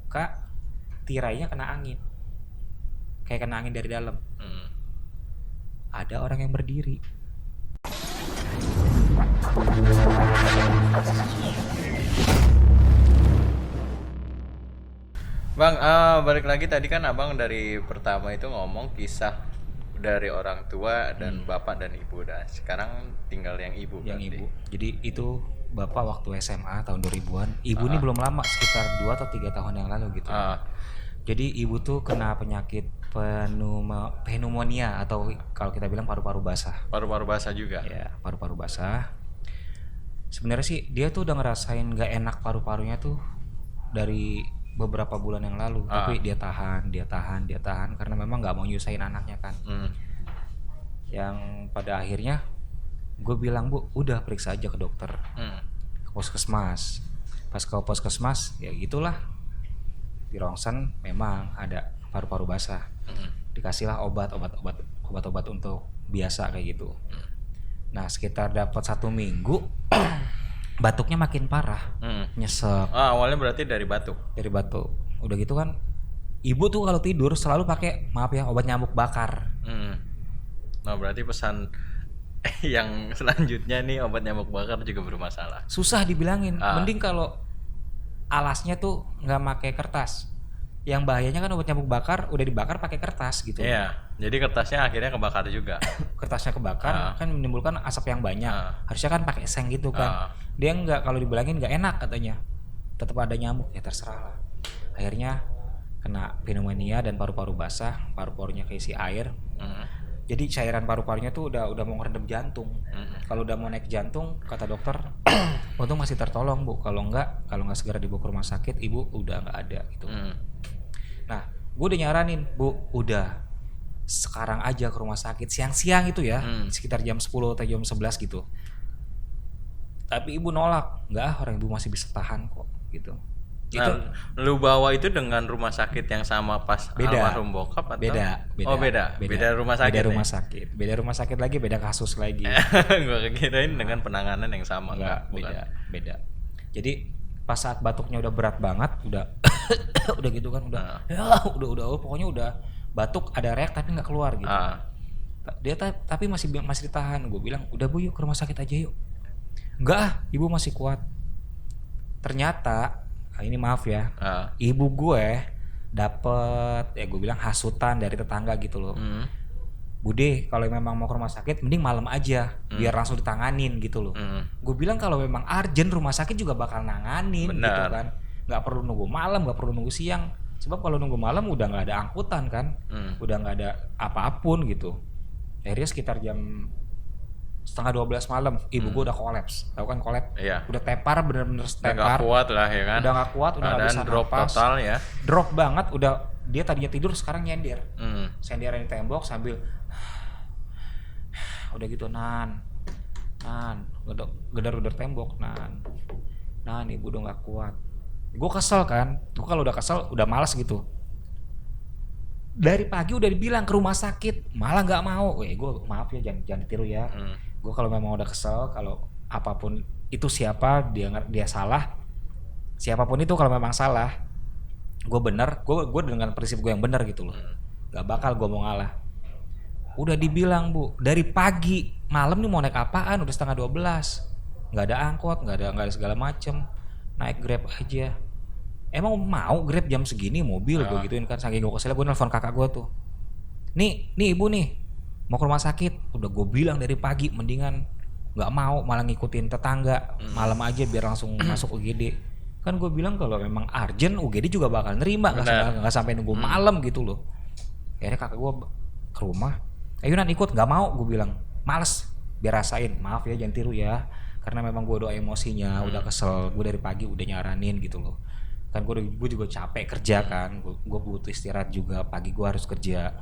kebuka, tirainya kena angin, kayak kena angin dari dalam. Ada orang yang berdiri. Bang, balik lagi tadi kan abang dari pertama itu ngomong kisah dari orang tua dan bapak dan ibu. Dan sekarang tinggal yang ibu. Yang berarti. ibu. Jadi itu bapak waktu SMA tahun 2000-an. Ibu ini belum lama, sekitar 2 atau 3 tahun yang lalu gitu. Jadi ibu tuh kena penyakit pneumonia atau kalau kita bilang paru-paru basah. Paru-paru basah juga. Ya, paru-paru basah. Sebenarnya sih dia tuh udah ngerasain gak enak paru-parunya tuh dari beberapa bulan yang lalu, tapi dia tahan karena memang nggak mau nyusahin anaknya kan. Yang pada akhirnya gue bilang, Bu, udah periksa aja ke dokter, ke puskesmas. Pas ke puskesmas ya gitulah, di rongsen memang ada paru-paru basah. Dikasihlah obat untuk biasa kayak gitu. Nah sekitar dapat 1 minggu batuknya makin parah, nyesek. Awalnya berarti dari batuk. Dari batuk. Udah gitu kan, ibu tuh kalau tidur selalu pakai, maaf ya, obat nyamuk bakar. Nah berarti pesan yang selanjutnya nih, obat nyamuk bakar juga bermasalah. Susah dibilangin. Mending kalau alasnya tuh nggak pakai kertas. Yang bahayanya kan obat nyamuk bakar udah dibakar pakai kertas gitu. Iya. Jadi kertasnya akhirnya kebakar juga. Kertasnya kebakar kan menimbulkan asap yang banyak. Harusnya kan pakai seng gitu kan. Dia nggak, kalau dibilangin nggak enak katanya. Tetap ada nyamuk, ya terserah lah. Akhirnya kena pneumonia dan paru-paru basah, paru-parunya keisi air. Jadi cairan paru-parunya tuh udah mau ngerendam jantung. Kalau udah mau naik jantung, kata dokter, untung masih tertolong, Bu. Kalau nggak segera dibawa ke rumah sakit, ibu udah nggak ada gitu. Nah, gue udah nyaranin, Bu, udah sekarang aja ke rumah sakit siang-siang itu ya, sekitar jam 10 atau jam 11 gitu. Tapi ibu nolak, nggak, orang ibu masih bisa tahan kok gitu. Nah, itu lu bawa itu dengan rumah sakit yang sama pas almarhum bokap atau? Beda. Oh beda rumah sakit. Beda rumah sakit lagi, beda kasus lagi. Gua kirain dengan penanganan yang sama. Enggak, beda. Jadi pas saat batuknya udah berat banget, udah udah gitu kan, udah pokoknya udah batuk, ada reak tapi nggak keluar gitu. Dia tapi masih ditahan. Gue bilang, udah Bu, yuk ke rumah sakit aja yuk. Enggak, ibu masih kuat. Ternyata ini maaf ya, ibu gue dapet, ya gue bilang, hasutan dari tetangga gitu loh. Bude, kalau memang mau ke rumah sakit mending malam aja, biar langsung ditanganin gitu loh. Gue bilang kalau memang urgent, rumah sakit juga bakal nanganin. Bener. Gitu kan, nggak perlu nunggu malam, nggak perlu nunggu siang. Sebab kalau nunggu malam udah nggak ada angkutan kan, udah nggak ada apapun gitu. Akhirnya sekitar jam 11:30 malam, ibu gue udah kolaps. Tahu kan kolaps? Iya. Udah tepar, bener-bener tepar. Udah gak kuat lah ya kan? Udah gak kuat, udah gak bisa drop napas. Total ya. Drop banget, udah dia tadinya tidur sekarang nyender. Senderan di tembok sambil udah gitu, nan gedar tembok, nan ibu udah gak kuat. Gue kesel kan, gue kalau udah kesel udah malas gitu. Dari pagi udah dibilang ke rumah sakit, malah nggak mau. Gue maaf ya, jangan ditiru ya. Gue kalau memang udah kesel, kalau apapun itu, siapa dia salah, siapapun itu kalau memang salah, gue bener, gue dengan prinsip gue yang bener gitu loh. Gak bakal gue mau ngalah. Udah dibilang, Bu, dari pagi, malam nih mau naik apaan? Udah 11:30, nggak ada angkot, nggak ada segala macem, naik Grab aja. Emang mau Grab jam segini mobil? Gue gituin kan, saking gue keselnya gue nelfon kakak gue tuh, nih ibu nih mau ke rumah sakit. Udah gue bilang dari pagi, mendingan nggak mau, malah ngikutin tetangga, malam aja biar langsung masuk UGD. Kan gue bilang kalau memang urgent UGD juga bakal nerima, nggak sampai nunggu malam gitu loh. Akhirnya kakak gue ke rumah, ayo nan ikut. Nggak mau, gue bilang males, biar rasain. Maaf ya, jangan tiru ya, karena memang gue udah emosinya, udah kesel. Gue dari pagi udah nyaranin gitu loh. Kan gue juga capek kerja kan, gue butuh istirahat juga, pagi gue harus kerja.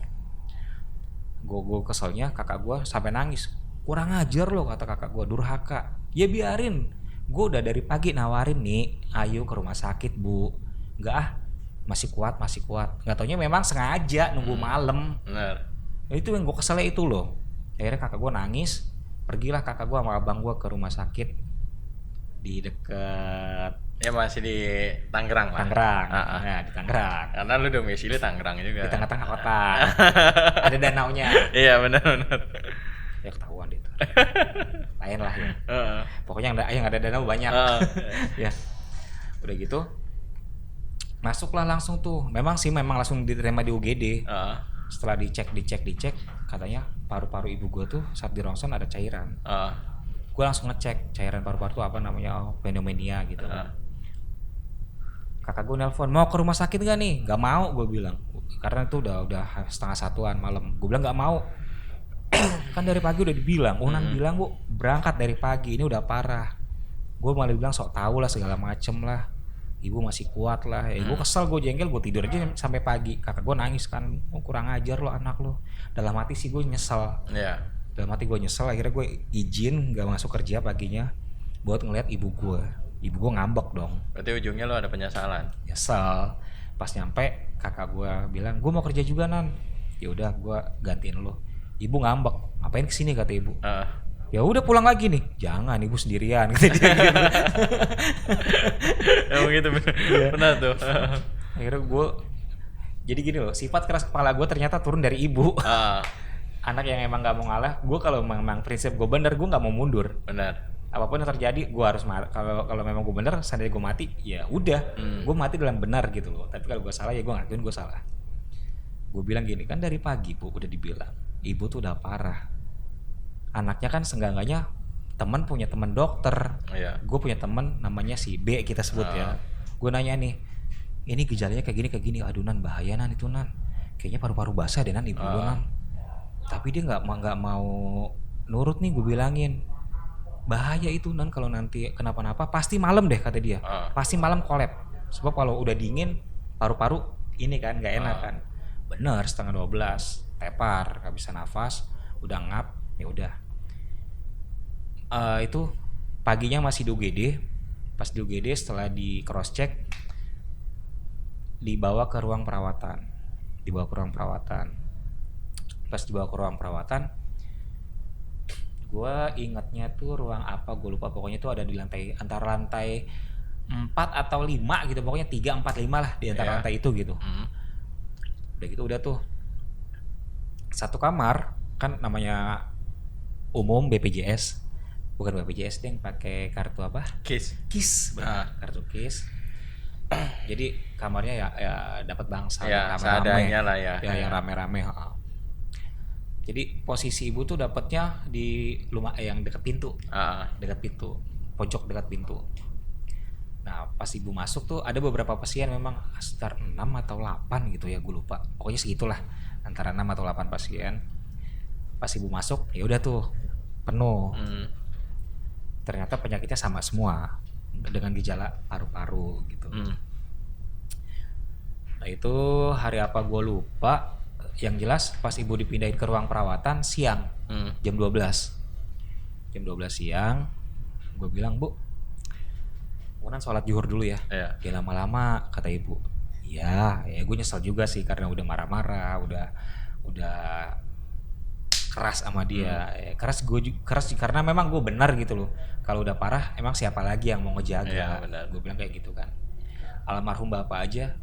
Gue keselnya kakak gue sampai nangis, kurang ajar loh kata kakak gue, durhaka. Ya biarin, gue udah dari pagi nawarin nih, ayo ke rumah sakit Bu. Enggak, masih kuat. Nggak taunya memang sengaja nunggu malam. Bener. Itu yang gue keselnya itu loh. Akhirnya kakak gue nangis, pergilah kakak gue sama abang gue ke rumah sakit di dekat Ya masih di Tangerang lah. Tangerang. Ah, ah. Nah, di Tangerang. Karena lu domisili Tangerang juga. Di tengah-tengah kota. Ada danaunya. Iya benar-benar. Ya ketahuan itu. Lain lah ya. Heeh. Pokoknya yang ada danau banyak. Heeh. Ya. Udah gitu. Masuklah langsung tuh. Memang langsung diterima di UGD. Heeh. Setelah dicek, katanya paru-paru ibu gue tuh saat di ronsen ada cairan. Heeh. Gue langsung ngecek cairan paru-paru tuh apa namanya, pneumonia gitu. Kakak gue nelpon, mau ke rumah sakit gak nih? Gak mau, gue bilang, karena itu udah 1:30 malam. Gue bilang gak mau. Kan dari pagi udah dibilang, Unan bilang gue berangkat dari pagi, ini udah parah. Gue malah bilang sok tahu lah segala macem lah, ibu masih kuat lah. Gue kesel, gue jengkel, gue tidur aja sampai pagi. Kakak gue nangis kan, kurang ajar lo anak lo. Dalam hati sih gue nyesel. Iya. Dalam hati gue nyesel, akhirnya gue izin gak masuk kerja paginya buat ngeliat ibu gue. Ibu gue ngambek dong. Berarti ujungnya lo ada penyesalan. Nyesel. Pas nyampe kakak gue bilang, gue mau kerja juga Nan. Ya udah, gue gantiin lo. Ibu ngambek, ngapain kesini kata ibu. Ya udah pulang lagi nih. Jangan, ibu sendirian kata dia gitu. Emang gitu benar tuh. Akhirnya gue, jadi gini loh, sifat keras kepala gue ternyata turun dari ibu. Anak yang emang gak mau ngalah. Gue kalau memang prinsip gue bener, gue gak mau mundur. Benar. Apapun yang terjadi gue harus kalau memang gue bener, seandainya gue mati ya udah, gue mati dalam benar gitu loh. Tapi kalau gue salah ya gue ngakuin gue salah. Gue bilang gini, kan dari pagi bu udah dibilang ibu tuh udah parah. Anaknya kan seenggaknya teman punya teman dokter. Gue punya teman namanya si B kita sebut ya. Gue nanya nih, ini gejalanya kayak gini. Aduh Nan, bahaya Nan itu Nan, kayaknya paru-paru basah deh Nan ibu lo Nan. Tapi dia nggak mau nurut nih. Gue bilangin bahaya itu Nan, kalau nanti kenapa-napa pasti malam deh kata dia. Pasti malam kolap. Sebab kalau udah dingin paru-paru ini kan nggak enak kan. Bener, 11:30 tepar, nggak bisa nafas, udah ngap, ya udah. Itu paginya masih di UGD. Pas di UGD setelah di cross check dibawa ke ruang perawatan. Pas dibawa ke ruang perawatan, gue ingatnya tuh ruang apa gue lupa, pokoknya tuh ada di lantai, antara lantai 4 atau 5 gitu, pokoknya 3, 4, 5 lah di antara lantai itu gitu. Udah gitu udah tuh satu kamar kan, namanya umum BPJS, bukan BPJS deh, yang pakai kartu apa? KIS, kartu KIS. Jadi kamarnya ya dapat bangsa ya, rame-rame seadanya lah ya. Yang rame-rame. Jadi posisi ibu tuh dapatnya di yang dekat pintu. Dekat pintu, pojok dekat pintu. Nah, pas ibu masuk tuh ada beberapa pasien, memang sekitar 6 atau 8 gitu ya, gue lupa. Pokoknya segitulah, antara 6 atau 8 pasien. Pas ibu masuk, ya udah tuh penuh. Ternyata penyakitnya sama semua, dengan gejala paru-paru gitu. Nah, itu hari apa gue lupa. Yang jelas pas ibu dipindahin ke ruang perawatan siang, jam 12 siang, gue bilang, Bu, Unan sholat zuhur dulu ya. Jangan lama-lama kata ibu. Ya gue nyesel juga sih, karena udah marah-marah, udah keras sama dia. Keras karena memang gue benar gitu loh. Kalau udah parah emang siapa lagi yang mau ngejaga. Gue bilang kayak gitu kan. Almarhum bapak aja,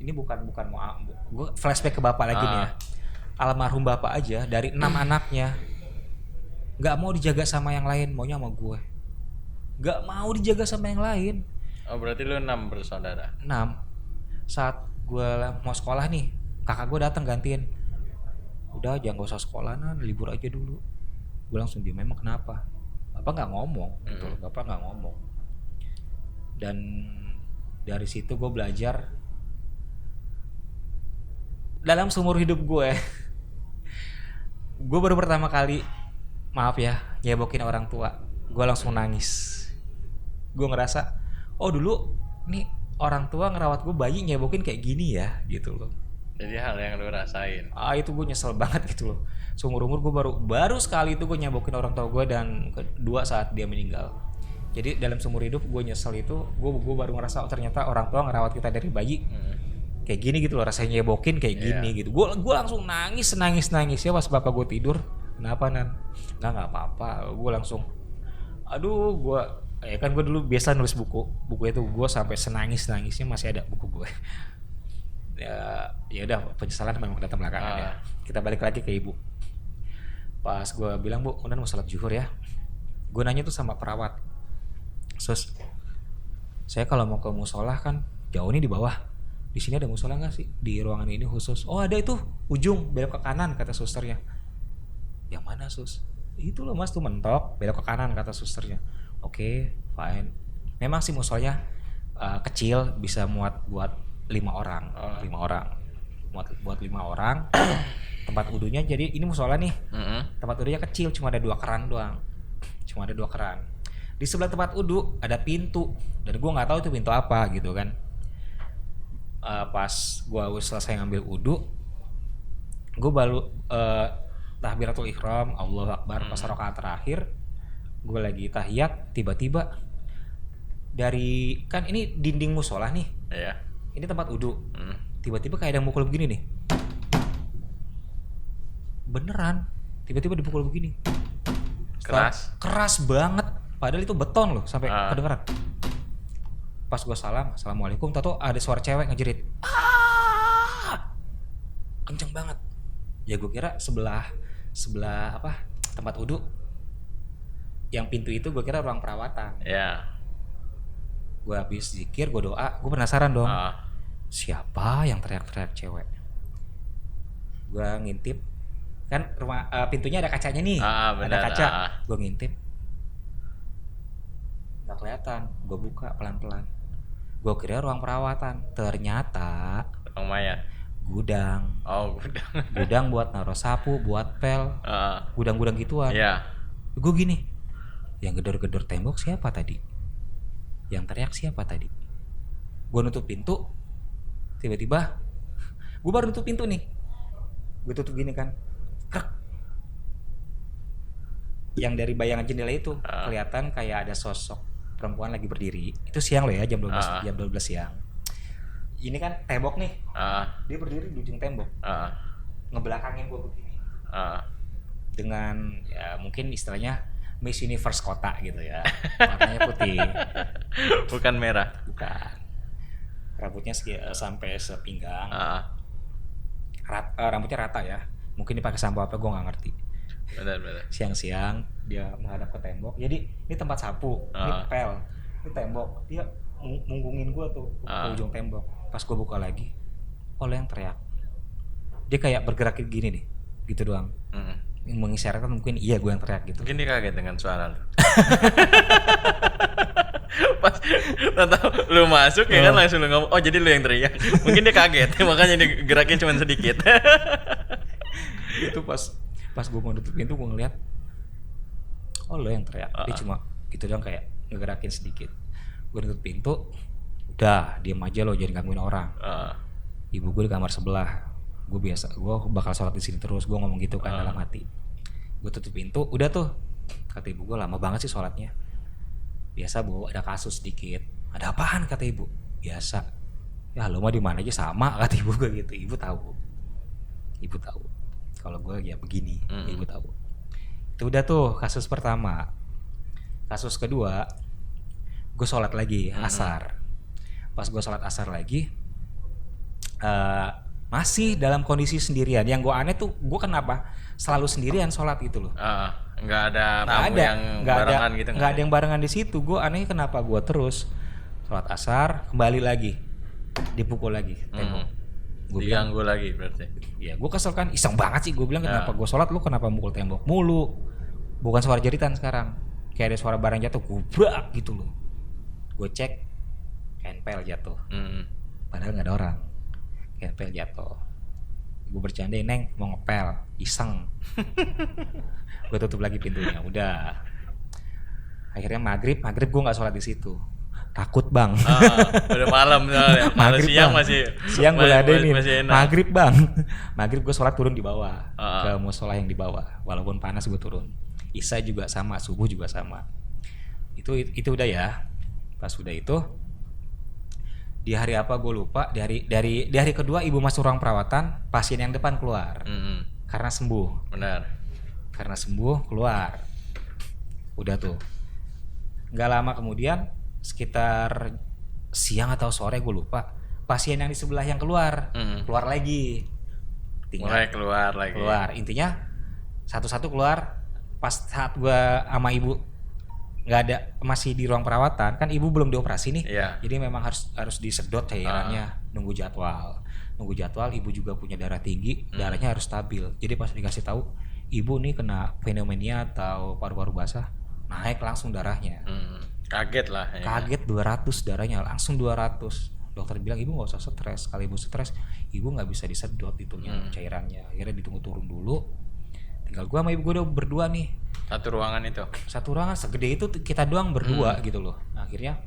ini bukan mau gue flashback ke bapak lagi nih ya. Almarhum bapak aja dari 6 anaknya nggak mau dijaga sama yang lain, maunya sama gue. Nggak mau dijaga sama yang lain. Berarti lu 6 bersaudara? 6. Saat gue mau sekolah nih, kakak gue datang gantiin. Udah jangan, gak usah sekolah Nan, libur aja dulu. Gue langsung diem, memang kenapa? Bapak nggak ngomong gitu. Bapak nggak ngomong. Dan dari situ gue belajar dalam seumur hidup gue. Gue baru pertama kali, maaf ya, nyebokin orang tua. Gue langsung nangis. Gue ngerasa, oh dulu nih orang tua ngerawat gue bayi nyebokin kayak gini ya gitu loh. Jadi hal yang lu rasain. Itu gue nyesel banget gitu loh. Seumur umur gue baru sekali itu gue nyebokin orang tua gue, dan kedua saat dia meninggal. Jadi dalam seumur hidup gue nyesel itu, gue baru ngerasa ternyata orang tua ngerawat kita dari bayi kayak gini gitu loh, rasanya nyebokin kayak gini gitu. Gue langsung nangis ya pas bapak gue tidur. Kenapa Nan? Nggak apa-apa. Gue langsung, aduh, gue Ya kan gue dulu biasa nulis buku itu gue sampai senangis-nangisnya masih ada buku gue. Ya udah, penyesalan memang datang belakangan ya. Kita balik lagi ke ibu. Pas gue bilang, Bu, kemudian mau sholat zuhur ya, gue nanya tuh sama perawat, Sus, saya kalau mau ke musola kan jauh nih di bawah, di sini ada musola nggak sih di ruangan ini khusus? Oh ada, itu ujung belok ke kanan, kata susternya. Yang mana, Sus? Itu loh Mas, tuh mentok belok ke kanan, kata susternya. Oke, fine. Memang sih musolanya kecil, bisa muat buat 5 orang. 5 orang buat 5 orang. Tempat wudunya, jadi ini musola nih, tempat wudunya kecil, cuma ada 2 keran doang, di sebelah tempat wudu ada pintu, dan gue nggak tahu itu pintu apa gitu kan. Pas gue selesai ngambil wudu, gue baru tahbiratul ihram, Allahu Akbar, pas rakaat terakhir gue lagi tahiyat, tiba-tiba dari, kan ini dinding musola nih, ini tempat wudu, tiba-tiba kayak ada yang mukul begini nih, beneran tiba-tiba dipukul begini, keras banget, padahal itu beton loh, sampai kedengeran. Pas gue salam, assalamualaikum, tato ada suara cewek ngejerit, kenceng banget. Ya gue kira sebelah apa, tempat wudu yang pintu itu gue kira ruang perawatan. Gue habis zikir, gue doa, gue penasaran dong, siapa yang teriak-teriak cewek. Gue ngintip, kan rumah pintunya ada kacanya nih, ada kaca. Gue ngintip, nggak kelihatan. Gue buka pelan-pelan, gue kira ruang perawatan, ternyata ruang mayat, gudang. Gudang buat naruh sapu, buat pel, gudang-gudang gituan. Gue gini, yang gedor-gedor tembok siapa tadi, yang teriak siapa tadi. Gue nutup pintu, tiba-tiba gue baru nutup pintu nih, gue tutup gini kan, krek. Yang dari bayangan jendela itu kelihatan kayak ada sosok perempuan lagi berdiri. Itu siang loh ya, jam 12 siang. Ini kan tembok nih, dia berdiri di ujung tembok, ngebelakangin gue begini, dengan ya mungkin istilahnya Miss Universe kota gitu ya, warnanya putih, bukan merah, bukan, rambutnya sampai sepinggang, rambutnya rata ya, mungkin dipakai sampo apa gue nggak ngerti. Benar. Siang-siang dia menghadap ke tembok, jadi ini tempat sapu, ini pel, ini tembok, dia munggungin gue tuh ke ujung tembok. Pas gue buka lagi, oh lo yang teriak. Dia kayak bergerak gini nih, gitu doang, mengisyaratkan mungkin iya gue yang teriak gitu. Mungkin dia kaget dengan suara lu. Pas tahu lu masuk ya kan, langsung lu ngomong, oh jadi lu yang teriak. Mungkin dia kaget, makanya dia geraknya cuma sedikit. Itu pas gue mau nutup pintu, gue ngeliat, oh lo yang teriak. Dia cuma gitu doang, kayak ngegerakin sedikit. Gue nutup pintu, udah diem aja lo, jangan gangguin orang. Ibu gue di kamar sebelah, gue bakal sholat di sini terus, gue ngomong gitu kan dalam hati. Gue tutup pintu, udah tuh, kata ibu gue, lama banget sih sholatnya. Biasa Bu, ada kasus sedikit. Ada apaan, kata ibu? Biasa. Ya lo mah di mana aja sama, kata ibu gue gitu. Ibu tahu kalau gue ya begini. Ibu tahu. Itu udah tuh kasus pertama. Kasus kedua, gue sholat lagi asar. Pas gue sholat asar lagi, masih dalam kondisi sendirian. Yang gue aneh tuh, gue kenapa selalu sendirian sholat gitu loh. Nggak ada tamu yang barengan gitu. Nggak ada yang barengan di situ. Gue aneh kenapa gue terus sholat asar, kembali lagi, dipukul lagi tembok. Diganggu lagi berarti. Ya gue kesel kan, iseng banget sih. Gue bilang kenapa gue sholat, lu kenapa mukul tembok mulu. Bukan suara jeritan sekarang, kayak ada suara barang jatuh, gubrak gitu loh. Gue cek, kenpel jatuh. Padahal nggak ada orang, kenpel jatuh. Gue bercandain, Neng mau ngepel, iseng. Gue tutup lagi pintunya, udah. Akhirnya maghrib gue nggak sholat di situ, takut bang. Udah malam ya. Maghrib siang bang. Siang gue ada ini. Maghrib bang. Maghrib gue sholat turun di bawah, ke musola yang di bawah. Walaupun panas gue turun. Isya juga sama, subuh juga sama. Itu udah ya. Pas udah itu, di hari apa gue lupa. Di hari kedua ibu masuk ruang perawatan, pasien yang depan keluar. Karena sembuh. Benar. Karena sembuh keluar. Udah tuh. Nggak lama kemudian, sekitar siang atau sore gue lupa, pasien yang di sebelah yang keluar lagi. Mulai keluar lagi. Keluar, intinya satu-satu keluar. Pas saat gue sama ibu nggak ada, masih di ruang perawatan kan, ibu belum dioperasi nih. Iya. Jadi memang harus disedot cairannya, nunggu jadwal. Ibu juga punya darah tinggi, darahnya harus stabil. Jadi pas dikasih tahu ibu nih kena pneumonia atau paru-paru basah, naik langsung darahnya. Kaget lah ya. Kaget 200 darahnya, langsung 200. Dokter bilang ibu nggak usah stres, kalau ibu stres ibu nggak bisa disedot itunya cairannya. Akhirnya ditunggu turun dulu, tinggal gua sama ibu gua udah berdua nih. Satu ruangan itu. Satu ruangan segede itu kita doang berdua gitu loh. Nah, akhirnya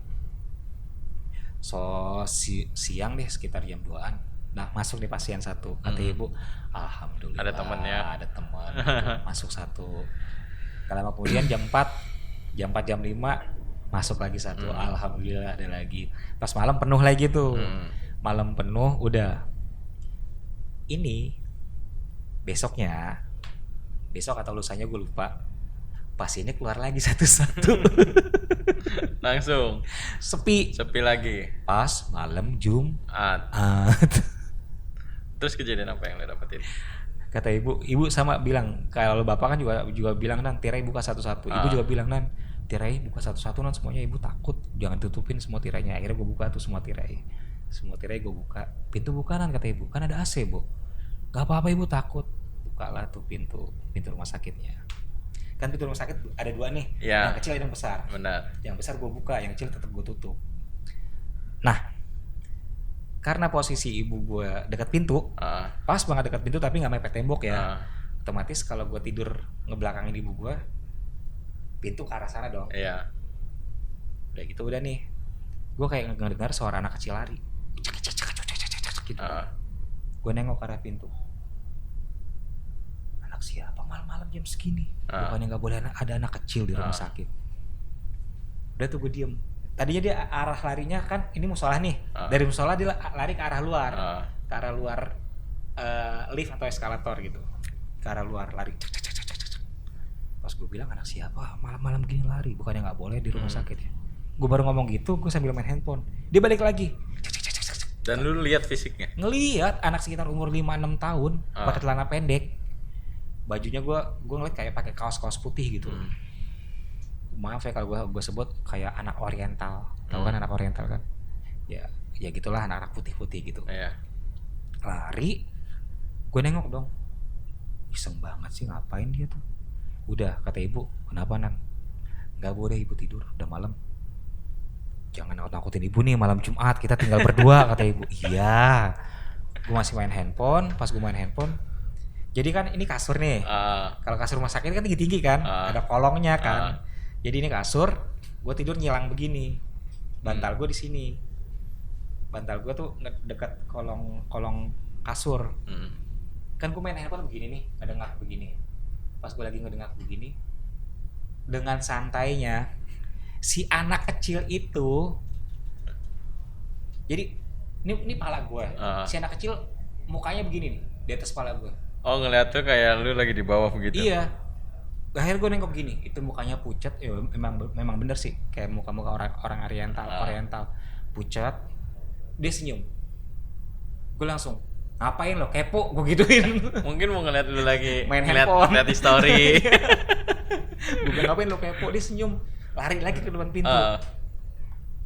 siang deh sekitar jam 2-an. Nah, masuk nih pasien satu. Kata ibu, alhamdulillah Ada temennya. Ada teman. Masuk satu. Gak lama kemudian jam 4, jam 5 masuk lagi satu. Alhamdulillah ada lagi. Pas malam penuh lagi tuh. Malam penuh udah. Ini besok atau lusanya gue lupa, pasiennya keluar lagi satu-satu. Langsung Sepi lagi. pas malam Jumat. Terus kejadian apa yang lo dapetin? Kata ibu sama bilang, kalau bapak kan juga bilang, Nan tirai buka satu-satu. Ibu juga bilang, Nan tirai buka satu-satu, Nan semuanya, ibu takut, jangan tutupin semua tirainya. Akhirnya gue buka tuh semua tirai gue buka. Pintu buka, Nan, kata ibu, kan ada AC, Bu. Gak apa-apa ibu, takut. Bukalah tuh pintu rumah sakitnya. Kan pintu rumah sakit ada dua nih, yang kecil dan yang besar. Benar. Yang besar gue buka, yang kecil tetap gue tutup. Nah, karena posisi ibu gue dekat pintu, pas banget dekat pintu tapi nggak mepet tembok ya. Otomatis kalau gue tidur ngebelakangin ibu gue, pintu ke arah sana dong. Iya. Udah gitu udah nih, gue kayak ngedengar suara anak kecil lari, gitu. Gue nengok ke arah pintu. Anak siapa malam-malam jam segini? Bukannya nggak boleh ada anak kecil di rumah sakit. Udah tuh gue diem. Tadinya dia arah larinya kan, ini musola nih. Dari musola dia lari ke arah luar. Ke arah luar lift atau eskalator gitu. Ke arah luar lari. Pas gue bilang, anak siapa malam-malam gini lari? Bukannya nggak boleh di rumah sakit ya. Gue baru ngomong gitu, gue sambil main handphone. Dia balik lagi. Dan lu lihat fisiknya? Ngelihat anak sekitar umur 5-6 tahun, pakai celana pendek. Bajunya gue ngeliat kayak pakai kaos putih gitu. Maaf ya kalau gue sebut kayak anak oriental. Tahu kan anak oriental kan? Ya gitulah, anak putih-putih gitu. Iya. Lari, gue nengok dong. Iseng banget sih, ngapain dia tuh? Udah, kata ibu, kenapa, Nan? Gak boleh ibu tidur, udah malam. Jangan nakut-nakutin ibu nih, malam Jumat kita tinggal berdua, kata ibu. Iya. Gue masih main handphone. Pas gue main handphone, jadi kan ini kasur nih. Kalau kasur rumah sakit kan tinggi-tinggi kan, ada kolongnya kan. Jadi ini kasur, gue tidur nyilang begini. Bantal gue di sini. Bantal gue tuh dekat kolong kasur. Kan gue main handphone begini nih, ngedengak begini. Pas gue lagi ngedengak begini, dengan santainya si anak kecil itu, jadi ini pala gue, si anak kecil mukanya begini nih, di atas pala gue. Oh, ngeliat tuh kayak lu lagi di bawah begitu. Iya. Akhirnya gue nengok gini, itu mukanya pucat, ya memang bener sih, kayak muka orang oriental, pucat. Dia senyum. Gue langsung, ngapain lo, kepo, gue gituin. Mungkin mau ngeliat lu lagi main handphone, ngeliat story. Gue ngapain lo, kepo. Dia senyum, lari lagi ke depan pintu.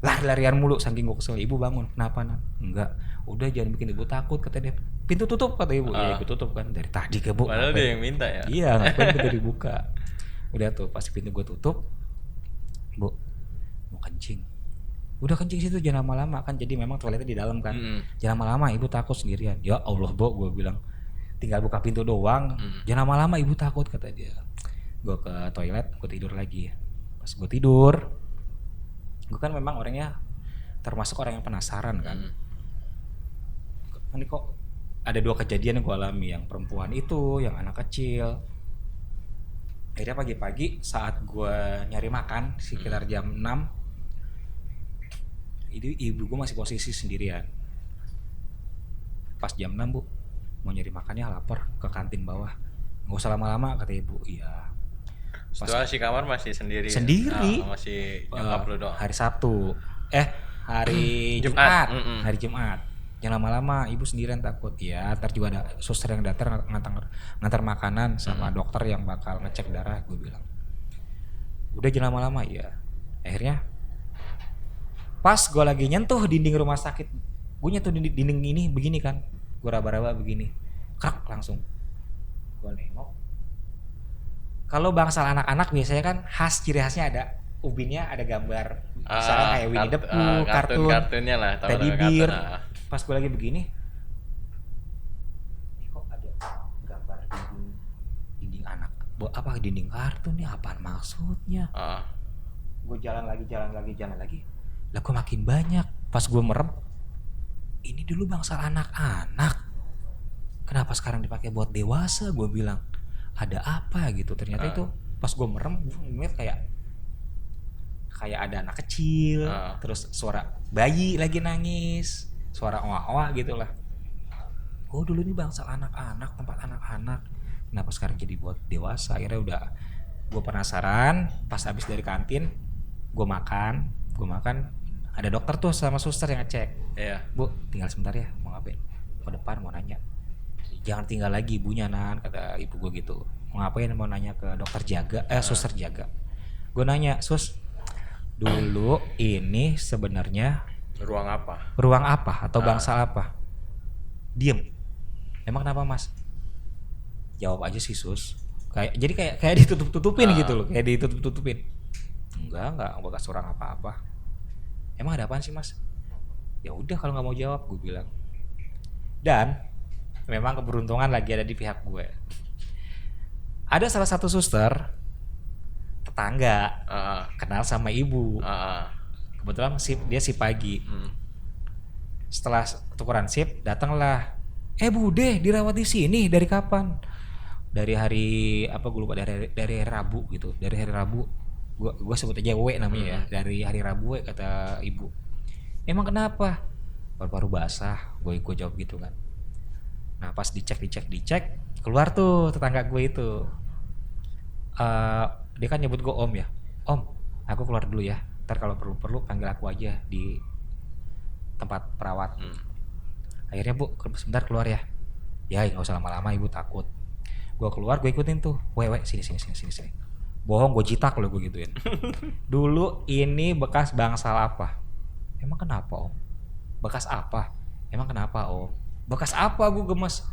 Lari-larian mulu, saking gue kesel. Ibu bangun, kenapa, Nan? Enggak, udah jangan bikin ibu takut, kata dia. Pintu tutup, kata ibu. Ya ibu tutup kan, dari tadi ke bu. Padahal dia yang minta ya. Iya, ngapain pintu dibuka. Udah tuh, pas pintu gue tutup, Bu, mau kencing. Udah kencing situ, jangan lama-lama kan, jadi memang toiletnya di dalam kan. Jangan lama-lama, ibu takut sendirian. Ya Allah, Bu, gue bilang, tinggal buka pintu doang. Jangan lama-lama, ibu takut, kata dia. Gue ke toilet, gue tidur lagi. Pas gue tidur, gue kan memang orangnya termasuk orang yang penasaran kan. Ini kok ada 2 kejadian yang gue alami, yang perempuan itu, yang anak kecil. Akhirnya pagi-pagi saat gue nyari makan sekitar jam 6, ibu gue masih posisi sendirian. Pas jam 6, Bu, mau nyari makannya, lapar, ke kantin bawah. Nggak usah lama-lama, kata ibu. Iya. Situasi kamar masih sendiri. Sendiri. Masih nyokap lu doang. Hari Sabtu hari Jumat. Jumat. Hari Jumat. Jangan lama-lama, ibu sendirian takut. Ya, ntar juga ada suster yang datang ngantar makanan sama dokter yang bakal ngecek darah, gue bilang. Udah jangan lama-lama ya. Akhirnya pas gue lagi nyentuh dinding rumah sakit, gue nyentuh dinding ini begini kan, gue raba-raba begini, krak langsung. Gue nengok. Kalau bangsal anak-anak biasanya kan ciri khasnya ada ubinnya, ada gambar misalnya kayak Winnie the Pooh, kartunnya lah, Teddy Bear. Pas gue lagi begini, ini kok ada gambar dinding anak, apa dinding kartun nih, apaan maksudnya? Gue jalan lagi, lah kok makin banyak. Pas gue merem, ini dulu bangsal anak-anak, kenapa sekarang dipakai buat dewasa? Gue bilang ada apa gitu. Ternyata itu pas gue merem, gue ngeliat kayak ada anak kecil, terus suara bayi lagi nangis, suara oa-oa gitu lah. Oh dulu ini bangsal anak-anak, tempat anak-anak, kenapa sekarang jadi buat dewasa? Akhirnya udah, gue penasaran. Pas habis dari kantin, gue makan, ada dokter tuh sama suster yang ngecek. Bu, tinggal sebentar ya, mau ngapain? Ke depan mau nanya. Jangan tinggal lagi ibunya, Nan, kata ibu gue gitu. Mau ngapain? Mau nanya ke dokter jaga, suster jaga. Gue nanya, Sus, dulu ini sebenarnya ruang apa atau bangsal apa? Diem. Emang kenapa, Mas? Jawab aja sih, Sus. Kayak ditutup-tutupin gitu loh, kayak ditutup-tutupin. Enggak bekas orang apa-apa. Emang ada apaan sih, Mas? Ya udah kalau nggak mau jawab, gue bilang. Dan memang keberuntungan lagi ada di pihak gue. Ada salah satu suster tetangga, kenal sama ibu. Kebetulan dia sip pagi. Setelah tukeran sip, datanglah. Bude, dirawat di sini dari kapan? Dari hari apa? Gue lupa, dari hari Rabu gitu. Dari hari Rabu. Gue sebut aja W namanya ya. Dari hari Rabu, kata ibu. Emang kenapa? Paru-paru basah. Gue jawab gitu kan. Nah pas dicek, keluar tuh tetangga gue itu. Dia kan nyebut gue Om ya. Om, aku keluar dulu ya. Ntar kalau perlu panggil aku aja di tempat perawat. Akhirnya Bu, sebentar keluar ya. Ya nggak usah lama-lama, ibu takut. Gue keluar, gue ikutin tuh. Sini. Bohong, gue jitak lo, gue gituin. Dulu ini bekas bangsal apa? Emang kenapa, Om? Bekas apa? Emang kenapa, Om? Bekas apa? Gue gemes.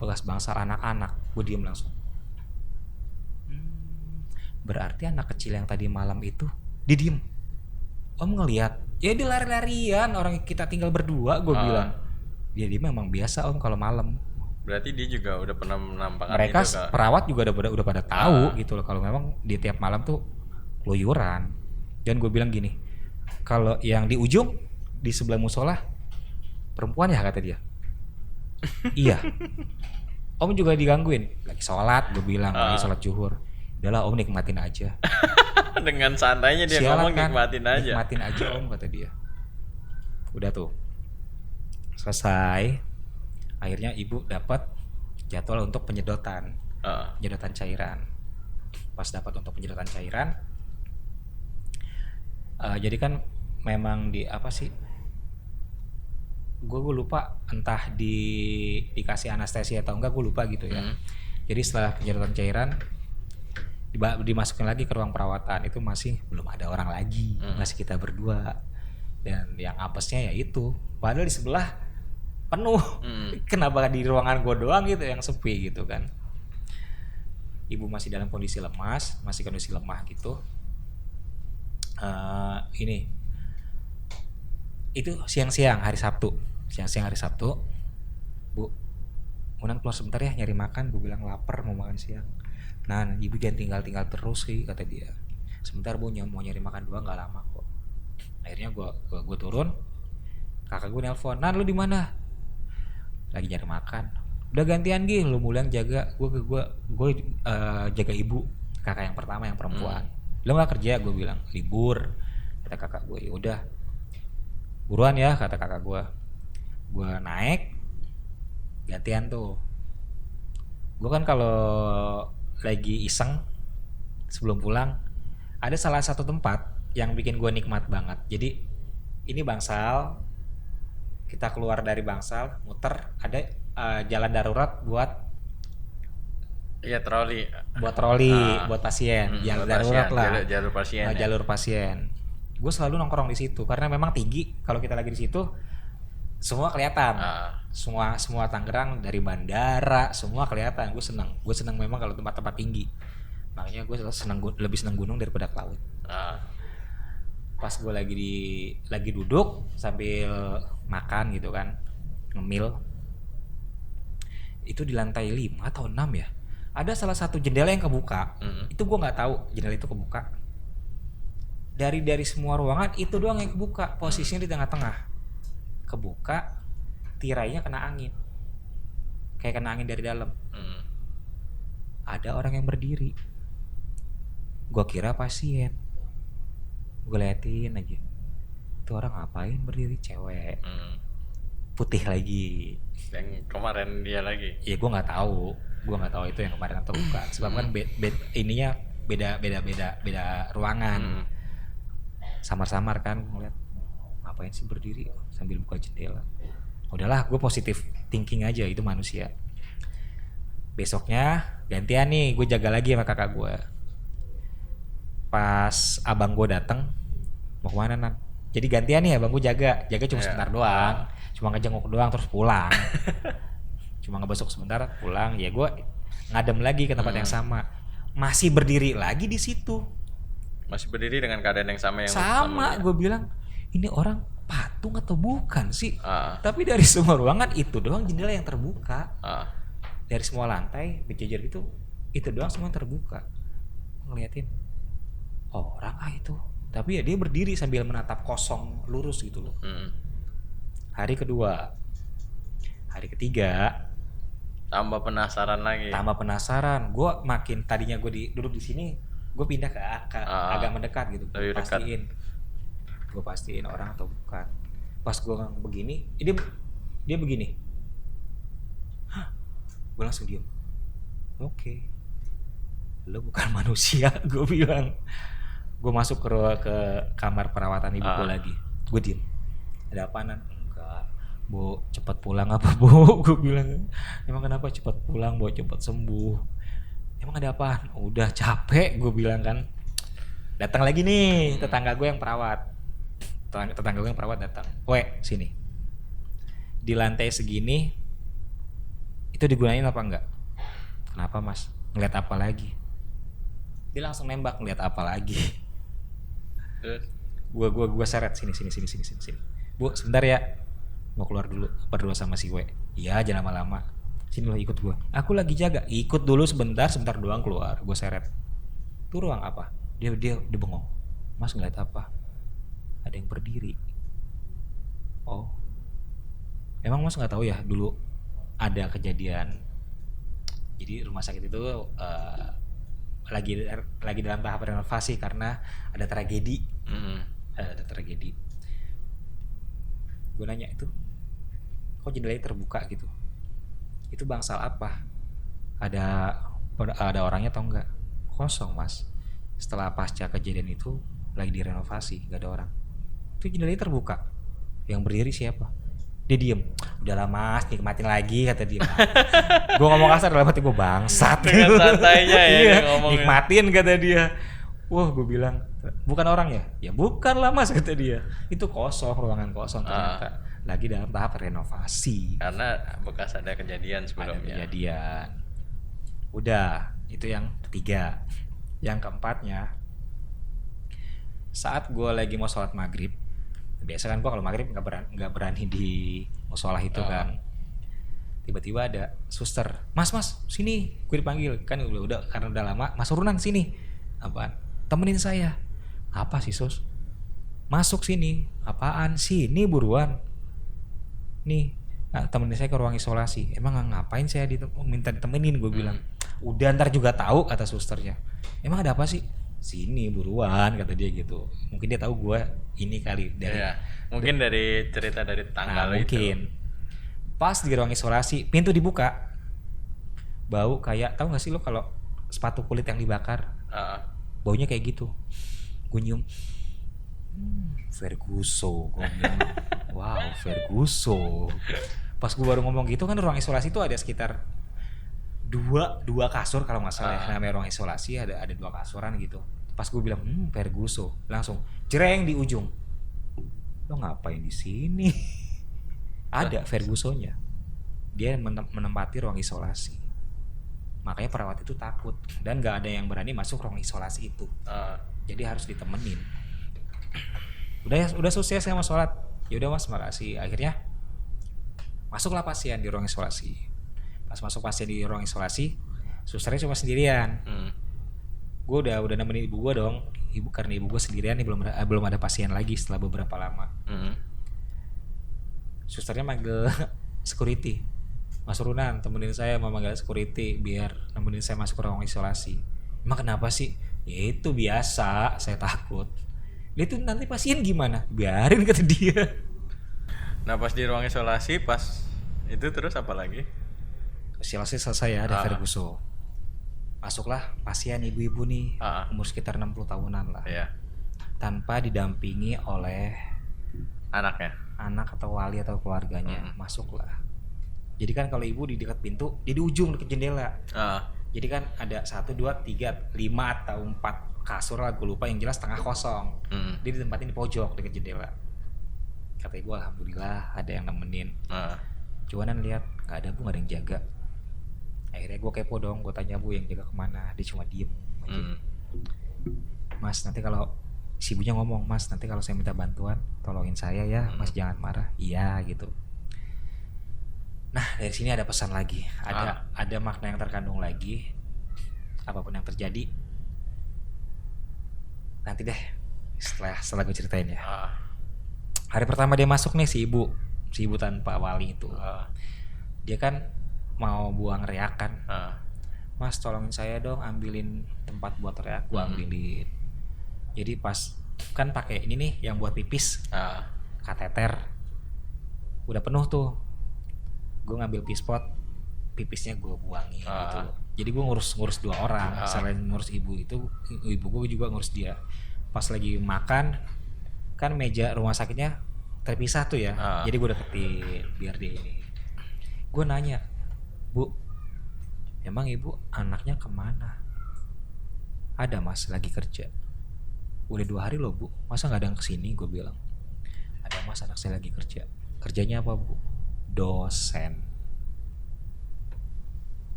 Bekas bangsal anak-anak. Gue diem langsung. Berarti anak kecil yang tadi malam itu dia diem. Om ngelihat, ya dia lari-larian, orang kita tinggal berdua. Gue bilang, dia memang biasa Om kalau malam. Berarti dia juga udah pernah menampakkan mereka itu, perawat juga udah pada tahu gitu loh, kalau memang di tiap malam tuh keluyuran. Dan gue bilang gini, kalau yang di ujung di sebelah musola perempuan ya, kata dia. Iya. Om juga digangguin lagi sholat, gue bilang lagi sholat zuhur. Udahlah Om, nikmatin aja. Dengan santainya dia ngomong nikmatin aja Om, kata dia. Udah tuh selesai. Akhirnya ibu dapat jadwal untuk penyedotan cairan. Pas dapat untuk penyedotan cairan, jadi kan memang di apa sih? Gue lupa, entah dikasih anestesi atau enggak, gue lupa gitu ya. Jadi setelah penyedotan cairan, dimasukin lagi ke ruang perawatan. Itu masih belum ada orang lagi, masih kita berdua. Dan yang apesnya ya itu, padahal di sebelah penuh. Kenapa di ruangan gue doang gitu yang sepi gitu kan? Ibu masih dalam kondisi lemah gitu. Ini itu siang-siang hari Sabtu, Bu, Unang keluar sebentar ya nyari makan. Gue bilang lapar, mau makan siang. Nah ibu jangan tinggal terus sih, kata dia. Sebentar Bu, mau nyari makan doang, nggak lama kok. Akhirnya gue turun. Kakak gue nelpon, Nan lu di mana? Lagi nyari makan. Udah gantian Gi, lu mulai jaga. Gue jaga ibu, kakak yang pertama yang perempuan. Lu nggak kerja? Gue bilang libur. Kata kakak gue, ya udah buruan ya, kata kakak gue. Gue naik gantian tuh. Gue kan kalau lagi iseng sebelum pulang ada salah satu tempat yang bikin gue nikmat banget. Jadi ini Bangsal, kita keluar dari Bangsal, muter, ada jalan darurat buat Iya, troli. troli, buat pasien, jalan buat darurat pasien, lah, jalur pasien. Ya. jalur pasien. Gue selalu nongkrong di situ karena memang tinggi. Kalau kita lagi di situ, semua kelihatan. Semua Tangerang dari bandara, semua kelihatan. Gue senang memang kalau tempat-tempat tinggi. Makanya gue lebih senang gunung daripada ke laut. Pas gue lagi duduk sambil makan gitu kan, ngemil, itu di lantai 5 atau 6 ya, ada salah satu jendela yang kebuka. Itu gue nggak tahu jendela itu kebuka. Dari semua ruangan itu doang yang kebuka, posisinya di tengah-tengah, kebuka, tirainya kena angin, kayak kena angin dari dalam. Ada orang yang berdiri, gue kira pasien. Gue liatin aja, itu orang ngapain berdiri, cewek, putih lagi. Yang kemarin dia lagi. Ya gue nggak tahu itu yang kemarin atau bukan. Sebab kan ininya beda ruangan. Samar-samar kan ngeliat, ngapain sih berdiri sambil buka jendela. Udahlah, gue positif thinking aja, itu manusia. Besoknya gantian nih, gue jaga lagi sama kakak gue. Pas abang gue datang, mau kemana Nan? Jadi gantian nih, abang gue jaga cuma sebentar doang, cuma ngejenguk doang terus pulang. Cuma ngebesok sebentar pulang. Ya gue ngadem lagi ke tempat yang sama, masih berdiri lagi di situ. Masih berdiri dengan keadaan yang sama Gue bilang, ini orang patung atau bukan sih? Tapi dari semua ruangan itu doang jendela yang terbuka. Dari semua lantai berjejer gitu, itu doang semua terbuka. Ngeliatin, orang itu. Tapi ya dia berdiri sambil menatap kosong lurus gitu loh. Hari kedua, hari ketiga, tambah penasaran. Gue makin, tadinya gue duduk di sini, gue pindah ke agak mendekat gitu. Gue pastiin orang atau bukan. Pas gue begini, dia begini. Gue langsung diem. Oke. Lo bukan manusia, gue bilang. Gue masuk ke kamar perawatan ibu gue lagi. Gue diem. Ada apaan? Enggak. Bu, cepat pulang apa bu? Gue bilang. Emang kenapa cepat pulang? Bu, cepat sembuh. Emang ada apaan? Udah capek, gue bilang kan. Datang lagi nih tetangga gue yang perawat. Tetangga gue yang perawat datang. Weh, sini. Di lantai segini, itu digunain apa enggak? Kenapa mas? Ngeliat apa lagi? Dia langsung nembak, ngeliat apa lagi? Gue seret sini. Bu, sebentar ya, mau keluar dulu berdua sama si W. Iya, jangan lama-lama. Sini lo ikut gue. Aku lagi jaga. Ikut dulu sebentar doang keluar. Gue seret. Itu ruang apa? Dia bengong. Mas ngeliat apa? Ada yang berdiri. Oh, emang mas nggak tahu ya dulu ada kejadian. Jadi rumah sakit itu lagi dalam tahap renovasi karena ada tragedi. Ada tragedi. Gue nanya, itu kok jendelanya terbuka gitu? Itu Bangsal apa? Ada orangnya atau enggak? Kosong mas. Setelah pasca kejadian itu lagi direnovasi, nggak ada orang. Itu jendelanya terbuka. Yang berdiri siapa? Dia diem. Udahlah mas, nikmatin lagi, kata dia. Gue ngomong kasar dalam hati gue, bangsat. Dengan santainya ya iya, ngomongin. nikmatin, kata dia. Wah, gue bilang, bukan orang ya? Ya bukan lah mas, kata dia. Itu kosong, ruangan kosong ternyata. Lagi dalam tahap renovasi. Karena bekas ada kejadian sebelumnya. Udah, itu yang ketiga. Yang keempatnya, saat gue lagi mau sholat maghrib, biasa kan gue kalau maghrib nggak berani di musola itu kan. Tiba-tiba ada suster, mas sini, gue dipanggil kan, udah karena udah lama, mas urunan sini. Apaan? Temenin saya. Apa sih sus? Masuk sini. Apaan? Sini buruan. Nih, temenin saya ke ruang isolasi. Emang ngapain saya minta ditemenin? Gue bilang. Udah ntar juga tahu, kata susternya. Emang ada apa sih? Sini buruan, kata dia gitu. Mungkin dia tahu gue ini kali dari. Iya, mungkin dari cerita dari tetangga lo itu. Mungkin. Pas di ruang isolasi, pintu dibuka. Bau kayak, tahu nggak sih lo kalau sepatu kulit yang dibakar? baunya kayak gitu. Gue nyium, Ferguso, gue bilang, wow Ferguso. Pas gue baru ngomong gitu kan ruang isolasi itu ada sekitar dua kasur kalau nggak salah ya. Namanya ruang isolasi ada 2 kasuran gitu. Pas gue bilang Ferguso, langsung jereng di ujung, lo ngapain di sini? Ada Fergusonya, dia menempati ruang isolasi. Makanya perawat itu takut dan nggak ada yang berani masuk ruang isolasi itu. Jadi harus ditemenin. Udah selesai saya mau sholat, ya udah mas makasih. Akhirnya masuklah pasien di ruang isolasi. Pas masuk pasien di ruang isolasi, susternya cuma sendirian. Gue udah nemenin ibu gue dong. Karena ibu gue sendirian nih, belum ada pasien lagi setelah beberapa lama. Susternya manggil security, Mas Runan temenin saya, mau manggil security biar nemenin saya masuk ke ruang isolasi. Emang kenapa sih? Ya itu biasa, saya takut. Dia tuh nanti pasien gimana? Biarin kata dia. Nah pas di ruang isolasi pas itu terus apa lagi? Isolasi selesai ya, ada Ferguso. Masuklah pasien ibu-ibu nih, umur sekitar 60 tahunan lah. Iya. Tanpa didampingi oleh anak atau wali atau keluarganya. Masuklah. Jadi kan kalau ibu di dekat pintu, dia di ujung dekat jendela. Jadi kan ada 1, 2, 3, 5 atau 4 kasur lah, gue lupa, yang jelas tengah kosong. Dia ditempatin di pojok dekat jendela. Kata ibu alhamdulillah ada yang nemenin. Cuman lihat nggak ada bu, nggak ada yang jaga. Akhirnya gue kepo dong, gue tanya bu yang jaga kemana. Dia cuma diem aja. Mas nanti kalau si ibunya ngomong, mas nanti kalau saya minta bantuan tolongin saya ya, mas jangan marah. Iya gitu. Nah dari sini ada pesan lagi, ada makna yang terkandung lagi. Apapun yang terjadi nanti deh setelah gue ceritain ya. Hari pertama dia masuk nih, si ibu tanpa wali itu, dia kan mau buang reak kan. Mas tolongin saya dong ambilin tempat buat reak. Gue ambilin. Jadi pas kan pakai ini nih yang buat pipis, kateter udah penuh tuh, gue ngambil pispot, pipisnya gue buangin gitu. Jadi gue ngurus 2 orang. Selain ngurus ibu gue juga ngurus dia. Pas lagi makan kan meja rumah sakitnya terpisah tuh ya. Jadi gue deketin biar dia ini. Gue nanya, bu, emang ibu anaknya kemana? Ada mas, lagi kerja. Udah 2 hari loh bu, masa nggak ada yang kesini? Gue bilang, ada mas, anak saya lagi kerja. Kerjanya apa bu? Dosen.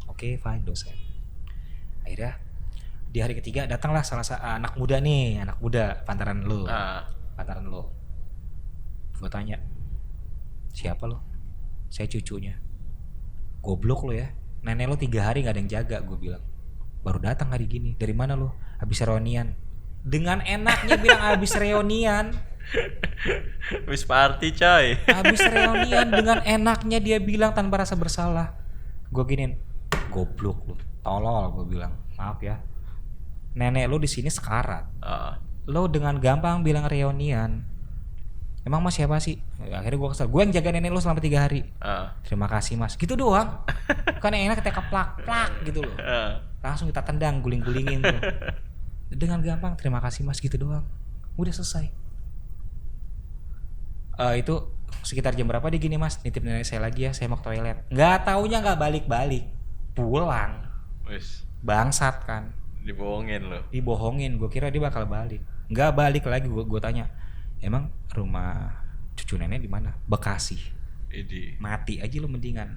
Oke, fine, dosen. Akhirnya di hari ketiga datanglah salah satu anak muda pantaran lo. Gue tanya, siapa lo? Saya cucunya. Goblok lo ya, nenek lo 3 hari gak ada yang jaga. Gue bilang, baru datang hari gini. Dari mana lo? Habis reunian. Dengan enaknya bilang habis reunian. Wis party coy. Habis reunian dengan enaknya dia bilang tanpa rasa bersalah. Gue giniin, goblok lu, tolol. Gue bilang, maaf ya, nenek lu di sini sekarat. Lo dengan gampang bilang reunian. Emang mas siapa sih? Akhirnya gue kesel. Gue yang jaga nenek lu selama 3 hari. Terima kasih mas. Gitu doang. Kan yang enak ketika plak gitu loh. Langsung kita tendang, guling-gulingin tuh. Dengan gampang, terima kasih mas, gitu doang. Udah selesai. Itu sekitar jam berapa dia gini, mas nitip nenek saya lagi ya, saya mau ke toilet. Nggak taunya nggak balik-balik, pulang. Bangsat kan, dibohongin. Gue kira dia bakal balik, nggak balik lagi. Gue tanya, emang rumah cucu nenek di mana? Bekasi. Mati aja lu mendingan.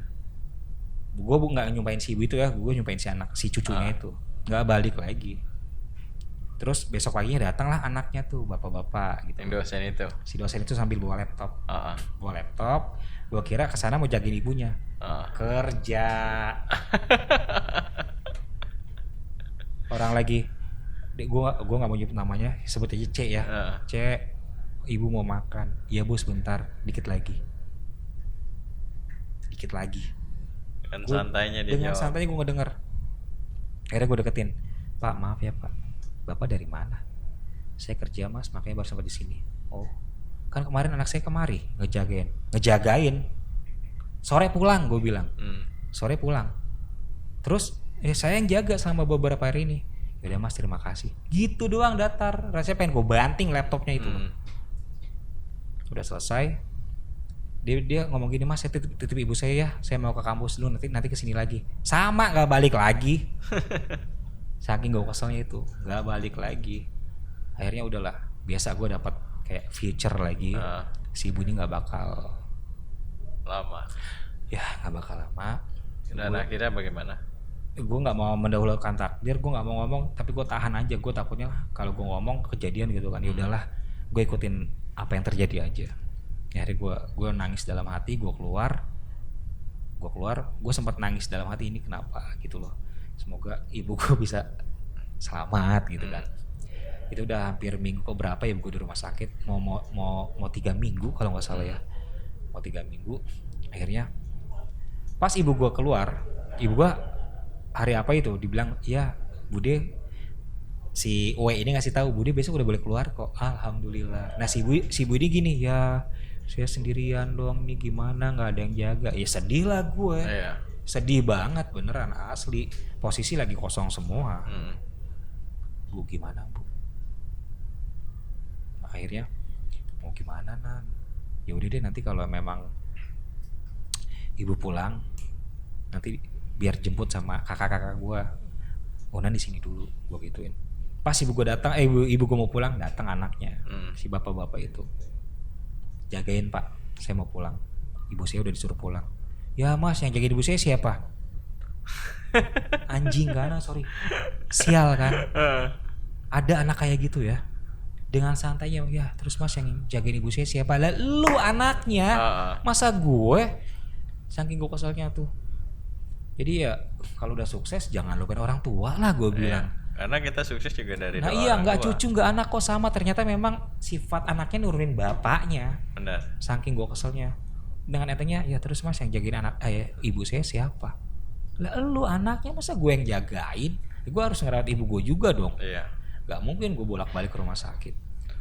Gue nggak nyumpain si ibu itu ya, gue nyumpain si cucunya itu. Nggak balik lagi. Terus besok paginya datanglah anaknya tuh, bapak-bapak gitu. Si dosen itu sambil bawa laptop. Gua kira kesana mau jagain ibunya. Kerja. Orang lagi, gua nggak mau nyebut namanya, sebut aja C ya. C, ibu mau makan. Iya bu, sebentar, dikit lagi. Dengan santainya dia Dengan jawab. santainya gue ngedenger. Akhirnya gue deketin, Pak maaf ya Pak, Bapak dari mana? Saya kerja mas, makanya baru sampai di sini. Oh, kan kemarin anak saya kemari ngejagain. Sore pulang, gue bilang. Sore pulang. Terus Saya yang jaga selama beberapa hari ini. Ya udah mas, terima kasih. Gitu doang datar. Rasanya pengen gue banting laptopnya itu. Udah selesai. Dia ngomong gini, mas saya titip ibu saya ya. Saya mau ke kampus dulu, nanti kesini lagi. Sama nggak balik lagi. Saking gue keselnya itu, nggak balik lagi. Akhirnya udahlah. Biasa gue dapat kayak future lagi. Si ibu ini nggak bakal lama. Ya nggak bakal lama. Dan akhirnya bagaimana? Gue nggak mau mendahulukan takdir, gue nggak mau ngomong, tapi gue tahan aja. Gue takutnya kalau gue ngomong kejadian gitu kan. Ya udahlah, gue ikutin apa yang terjadi aja. Akhirnya gue nangis dalam hati. Gue keluar, gue sempat nangis dalam hati, ini kenapa gitu loh. Semoga ibu gue bisa selamat gitu kan. Itu udah hampir minggu berapa ya gue di rumah sakit, mau 3 minggu kalau nggak salah ya, mau 3 minggu. Akhirnya pas ibu gue keluar, ibu gue hari apa itu dibilang, ya Bude, si W ini ngasih tahu, Bude besok udah boleh keluar kok. Alhamdulillah. Nah si Bu ini gini, ya saya sendirian doang nih, gimana, nggak ada yang jaga. Ya sedih lah gue. Sedih banget beneran, asli. Posisi lagi kosong semua. Bu gimana Bu? Akhirnya mau gimana Nan? Ya udah deh, nanti kalau memang ibu pulang, nanti biar jemput sama kakak-kakak gue. Nan di sini dulu, gue gituin. Pas ibu gue datang, ibu gue mau pulang, datang anaknya, si bapak-bapak itu. Jagain Pak, saya mau pulang. Ibu saya udah disuruh pulang. Ya mas, yang jagain ibu saya siapa? Anjing kan, sorry. Sial kan. Ada anak kayak gitu ya. Dengan santainya, ya terus mas yang jagain ibu saya siapa? Lah lu anaknya. Masa gue? Saking gue keselnya tuh. Jadi ya kalau udah sukses jangan lupain orang tua lah, gue bilang. Karena kita sukses juga dari orang tua. Iya, nggak cucu nggak anak kok sama. Ternyata memang sifat anaknya nurunin bapaknya. Benar. Saking gue keselnya. Dengan entengnya, ya terus mas yang jagain ibu saya siapa? Lah lu anaknya, masa gue yang jagain? Gue harus ngerawat ibu gue juga dong. Iya. Gak mungkin gue bolak-balik ke rumah sakit.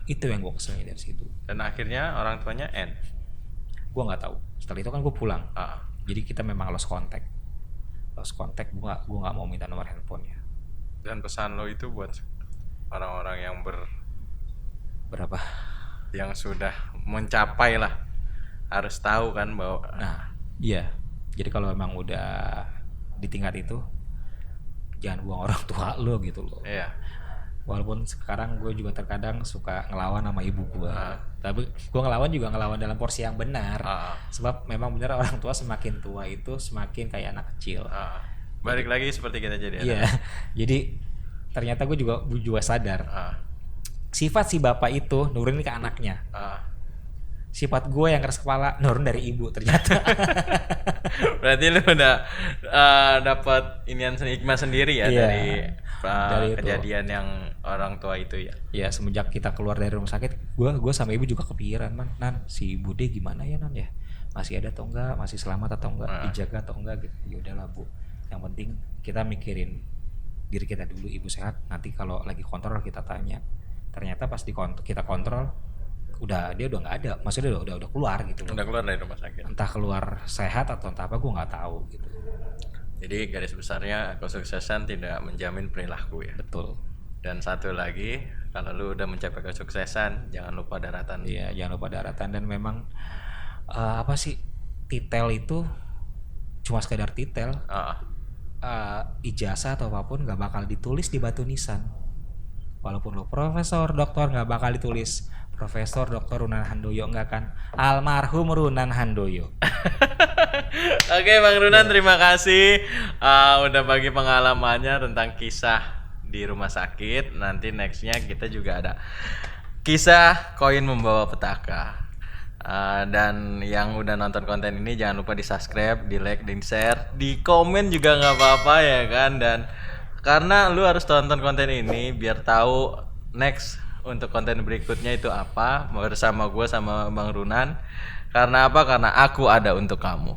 Itu yang gue keselnya dari situ. Dan akhirnya orang tuanya end. Gue nggak tahu. Setelah itu kan gue pulang. Jadi kita memang lost contact. Gue nggak mau minta nomor handphonenya. Dan pesan lo itu buat orang-orang yang berapa? Yang sudah mencapai lah, harus tahu kan bahwa. Nah, iya. Jadi kalau memang udah di tingkat itu, jangan buang orang tua lo gitu loh. Iya. Walaupun sekarang gue juga terkadang suka ngelawan sama ibu gue, tapi gue ngelawan dalam porsi yang benar. Sebab memang benar orang tua semakin tua itu semakin kayak anak kecil. Balik lagi seperti kita jadi anak. Iya. Jadi ternyata gue juga sadar sifat si bapak itu nurunin ke anaknya. Sifat gue yang keras kepala nurun dari ibu ternyata. Berarti lu udah dapat hikmah sendiri ya, dari kejadian yang orang tua itu ya. Ya semenjak kita keluar dari rumah sakit, gue sama ibu juga kepikiran, Nan si Bude gimana ya Nan ya, masih ada atau enggak, masih selamat atau enggak, dijaga atau enggak gitu. Ya udahlah Bu, yang penting kita mikirin diri kita dulu, ibu sehat, nanti kalau lagi kontrol kita tanya. Ternyata pas kita kontrol, dia udah nggak ada, maksudnya udah keluar gitu. Udah keluar dari rumah sakit. Entah keluar sehat atau entah apa, gue nggak tahu gitu. Jadi garis besarnya kesuksesan tidak menjamin perilaku ya. Betul. Dan satu lagi, kalau lu udah mencapai kesuksesan, jangan lupa daratan. Iya, jangan lupa daratan. Dan memang apa sih, titel itu cuma sekedar titel. Ijazah atau apapun nggak bakal ditulis di batu nisan. Walaupun lo profesor, doktor, nggak bakal ditulis Profesor Dr. Runan Handoyo, enggak kan? Almarhum Runan Handoyo. Oke Bang Runan, terima kasih udah bagi pengalamannya tentang kisah di rumah sakit. Nanti nextnya kita juga ada kisah koin membawa petaka. Dan yang udah nonton konten ini jangan lupa di subscribe, di like, di share, di komen juga nggak apa-apa ya kan. Dan karena lu harus tonton konten ini biar tahu next untuk konten berikutnya itu apa bersama gue sama Bang Runan. Karena apa? Karena aku ada untuk kamu.